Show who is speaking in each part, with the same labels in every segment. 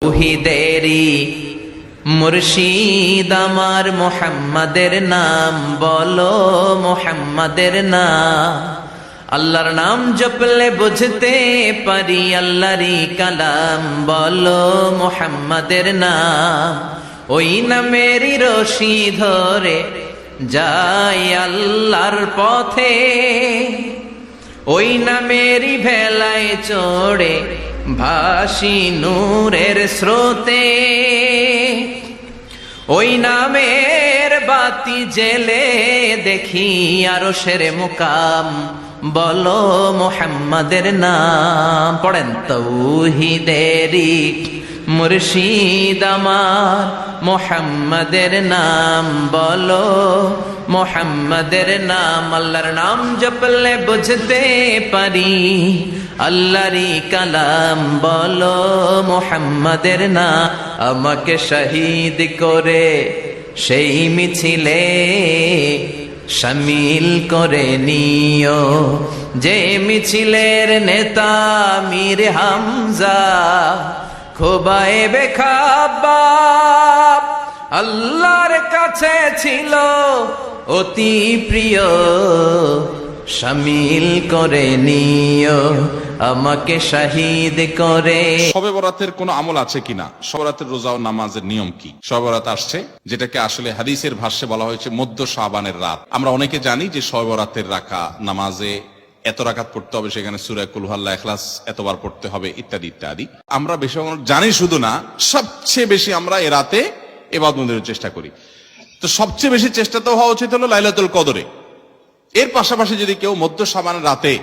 Speaker 1: তৌহিদেরি মুর্শিদ আমার মুহাম্মাদের নাম বলো, মুহাম্মাদের নাম। আল্লাহর নাম জপলে বুঝতে পারি আল্লাহরই কালাম বলো, মুহাম্মাদের নাম। ওই নামেরই রশি ধরে যাই আল্লাহর পথে, ওই নামেরই ভেলায় চড়ে ভাসি নূরের স্রোতে। ওই নামের বাতি জেলে দেখি আরশের মুকাম বলো, মুহাম্মাদের নাম। পড়েন তৌহিদেরি মুর্শিদ আমার মুহাম্মাদের নাম বলো, মুহাম্মাদের নাম। আল্লাহর নাম জপলে বুঝতে পারি আল্লাহরই কালাম বলো, মুহাম্মাদের নাম। আমাকে শহীদ করে সেই মিছিলে শামিল করে নিও, যে মিছিলের নেতা মীর হামজা খোবায়েবে খাব্বাব আল্লাহর কাছে ছিল অতি প্রিয়, শামিল করে নিও আমাকে শহীদ করে।
Speaker 2: শবে বরাতের কোনো আমল আছে কিনা, শবে বরাতের রোজা ও নামাজের নিয়ম কি? শবে বরাত আসছে, যেটাকে আসলে হাদিসের ভাষ্যে বলা হয়েছে মধ্য শাবানের রাত। আমরা অনেকে জানি যে শবে বরাতের রাখা নামাজে এত রাকাত পড়তে হবে, সেখানে সূরা কুল হু আল্লাহ ইখলাস এতবার পড়তে হবে ইত্যাদি ইত্যাদি। আমরা বেশি জানি শুধু না, সবচেয়ে বেশি আমরা এ রাতে ইবাদতের চেষ্টা করি। তো সবচেয়ে বেশি চেষ্টা তো হওয়া উচিত হলো লাইলাতুল কদরে। এর পাশাপাশি যদি কেউ মধ্য শাবানের রাতে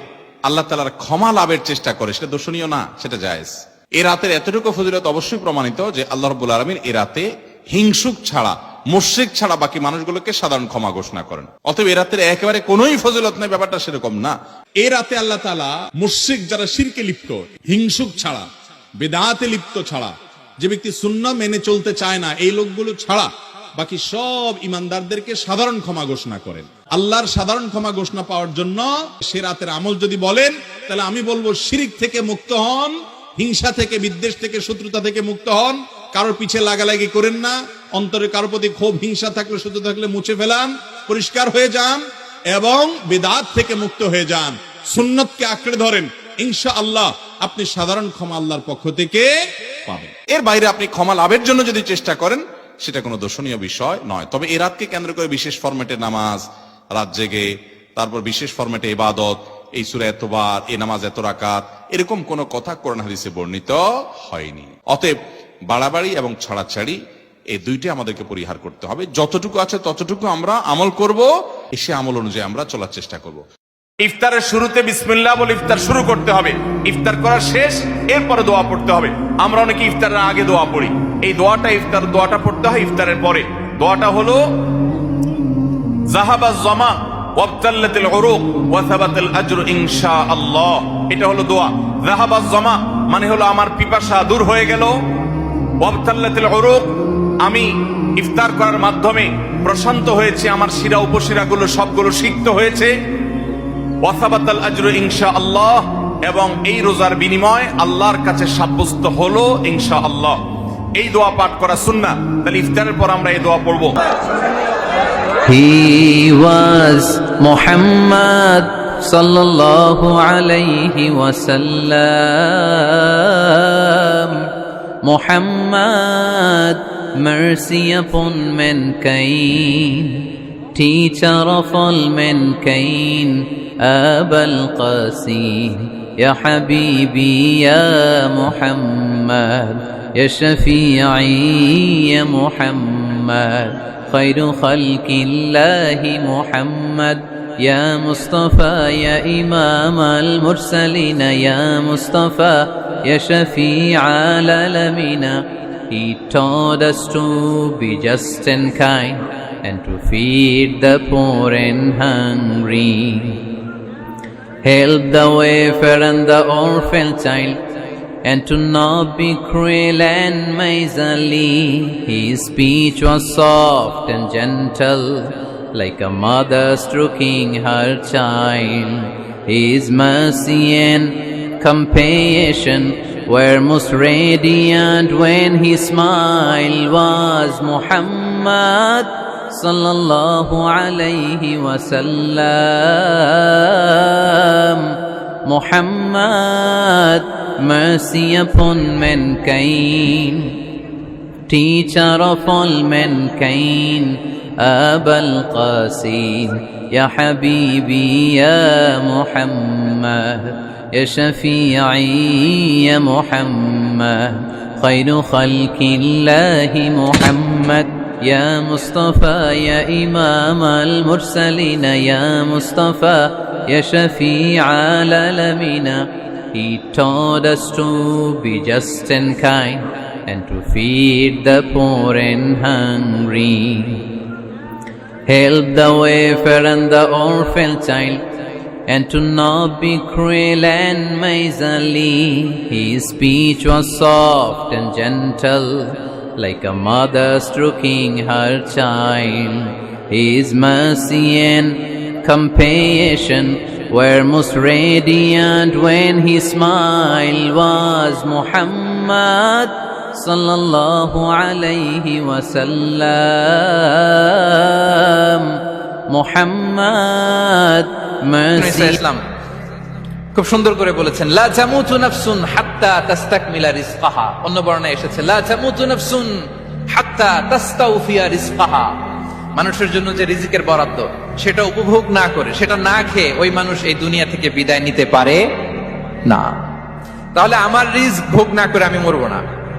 Speaker 2: আল্লাহ তাআলার ক্ষমা লাভের চেষ্টা করে, সেটা দর্শনীয় না, সেটা জায়েজ। এই রাতের এতটুকু ফজিলত অবশ্যই প্রমাণিত যে আল্লাহ রাব্বুল আলামিন এই রাতে হিংসুক ছাড়া, মুশরিক ছাড়া বাকি মানুষগুলোকে সাধারণ ক্ষমা ঘোষণা করেন। অতএব এই রাতের একেবারে কোনোই ফজিলত নেই, ব্যাপারটা সেরকম না। এই রাতে আল্লাহ তাআলা মুশরিক যারা শিরকে লিপ্ত, হিংসুক ছাড়া, বিদআতে লিপ্ত ছাড়া, যে ব্যক্তি সুন্নাহ মেনে চলতে চায় না, এই লোকগুলো ছাড়া বাকি সব ইমানদারদেরকে সাধারণ ক্ষমা ঘোষণা করেন। আল্লাহর সাধারণ ক্ষমা ঘোষণা পাওয়ার জন্য সে রাতের আমল যদি বলেন, তাহলে আমি বলবো শিরিক থেকে মুক্ত হন, হিংসা থেকে, বিদ্বেষ থেকে, শত্রুতা থেকে মুক্ত হন, কারোর পিছে লাগালাগি করেন না, অন্তরে কারোর প্রতি ক্ষোভ, হিংসা থাকলে, শত্রু থাকলে মুছে ফেলান, পরিষ্কার হয়ে যান এবং বিদআত থেকে মুক্ত হয়ে যান, সুন্নতকে আঁকড়ে ধরেন। ইনশাআল্লাহ আপনি সাধারণ ক্ষমা আল্লাহর পক্ষ থেকে পাবেন। এর বাইরে আপনি ক্ষমা লাভের জন্য যদি চেষ্টা করেন, সেটা কোনো দর্শনীয় বিষয় নয়। তবে এই রাতকে কেন্দ্র করে বিশেষ ফরম্যাটে নামাজ, রাত জেগে, তারপর বিশেষ ফরম্যাটে ইবাদত, এই সূরা এতবার, এই নামাজ এত রাকাত, এরকম কোনো কথা কোরআন হাদিসে বর্ণিত হয়নি। অতএব বাড়াবাড়ি এবং ছাড়াছাড়ি এই দুইটি আমাদেরকে পরিহার করতে হবে। যতটুকু আছে ততটুকু আমরা আমল করব, সে আমল অনুযায়ী আমরা চলার চেষ্টা করব।
Speaker 3: ইফতারের শুরুতে বিসমিল্লাহ বলে ইফতার শুরু করতে হবে, ইফতার করা শেষ, এরপরে দোয়া পড়তে হবে। আমরা অনেকে ইফতারের আগে দোয়া পড়ি, এই দোয়াটা পড়তে হয় ইফতারের পরে। দোয়াটা হলো যাহাবাজ জামা ওয়াবতাল্লাতিল উরুক ওয়া সাবাতাল আজরু ইনশাআল্লাহ। এটা হলো দোয়া। যাহাবাজ জামা মানে হলো আমার পিপাসা দূর হয়ে গেল, ওয়াবতাল্লাতিল উরুক আমি ইফতার করার মাধ্যমে প্রশান্ত হয়েছে, আমার শিরা উপশিরাগুলো সবগুলো সিক্ত হয়েছে, ওয়া সাবাতাল আজরু ইনশাআল্লাহ, এবং এই রোজার বিনিময় আল্লাহর কাছে সাব্যস্ত হলো ইনশাআল্লাহ। এই দোয়া পাঠ করা সুন্নাহ। তাহলে ইফতারের পর আমরা এই দোয়া পড়ব।
Speaker 1: He was Muhammad sallallahu alayhi wa sallam, Muhammad, mercy upon mankind, teacher of all mankind, Abul Qasim, ya Habibi, ya Muhammad, ya Shafi'i, ya Muhammad, خير خلق الله محمد، يا مصطفى يا إمام المرسلين، يا مصطفى يا شفيع العالمين. He taught us to be just and kind and to feed the poor and hungry, help the wafer and the orphan child, and to not be cruel and miserly. His speech was soft and gentle, like a mother stroking her child. His mercy and compassion where most radiant when his smile was Muhammad sallallahu alayhi wasallam. Muhammad, mercy upon mankind, teacher of all mankind, Abul Qasim, Ya Habibi, Ya Muhammad, Ya Shafi'i, Ya Muhammad, Khayru Khalqillahi Muhammad, Ya Mustafa, Ya Imam al-Mursalin, Ya Mustafa, Ya Shafi'i al-Alamina. He taught us to be just and kind, and to feed the poor and hungry, help the wafer and the orphan child, and to not be cruel and miserly. His speech was soft and gentle, like a mother stroking her child. His mercy and compassion were most radiant when his smile was Muhammad sallallahu alayhi wasallam. Muhammad, mercy.
Speaker 4: ইসলাম খুব সুন্দর করে বলেছেন, লা তামুতু নাফসুন হাত্তা তাস্তাকমিলা রিজকাহা। অন্য বর্ণনায় এসেছে, লা তামুতু নাফসুন হাত্তা তাস্তাউফিয়া রিজকাহা। মানুষের জন্য যে রিজিকের বরাদ্দ, সেটা উপভোগ না করে, সেটা না খেয়ে ওই মানুষ এই দুনিয়া থেকে বিদায় নিতে পারে না। তাহলে আমার রিজক ভোগ না করে আমি মরবো না।